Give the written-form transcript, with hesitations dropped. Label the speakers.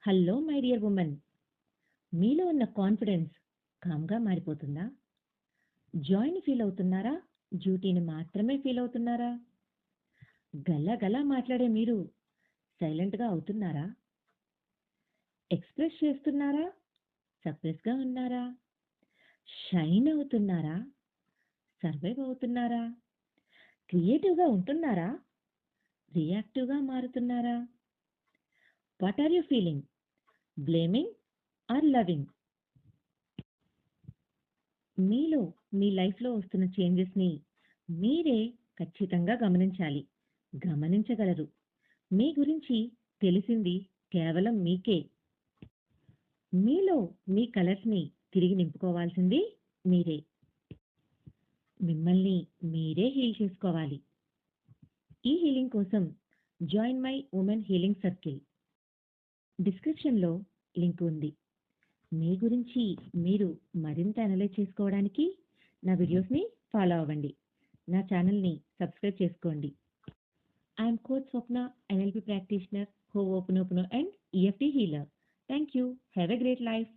Speaker 1: Hello my dear women. మీలో ఉన్న confidence కామ్‌గా మారిపోతుందా? జాయ్‌ని ఫీల్ అవుతున్నారా? డ్యూటీని మాత్రమే ఫీల్ అవుతున్నారా? గలగలా మాట్లాడే మీరు సైలెంట్‌గా అవుతున్నారా? ఎక్స్‌ప్రెస్ చేస్తున్నారా? సప్రెస్‌గా ఉన్నారా? షైన్ అవుతున్నారా? సర్వైవ్ అవుతున్నారా? క్రియేటివ్‌గా ఉంటున్నారా? రియాక్టివ్‌గా మారుతున్నారా? What are you feeling? Blaming or loving? మీలో మీ లైఫ్‌లో వస్తున్న చేంజెస్‌ని మీరే ఖచ్చితంగా గమనించాలి. గమనించగలరు. మీ గురించి తెలిసింది కేవలం మీకే. మీలో మీ కలర్స్‌ని తిరిగి నింపుకోవాల్సింది మీరే. మిమ్మల్ని మీరే హీల్ చేసుకోవాలి. ఈ హీలింగ్ కోసం join my women healing circle. డిస్క్రిప్షన్‌లో లింక్ ఉంది. మీ గురించి మీరు మరింత అనలైజ్ చేసుకోవడానికి నా వీడియోస్‌ని ఫాలో అవ్వండి. నా ఛానల్‌ని సబ్స్క్రైబ్ చేసుకోండి. I'm coach Swapna, NLP practitioner, Ho'oponopono and EFT healer. Thank you. Have a great life.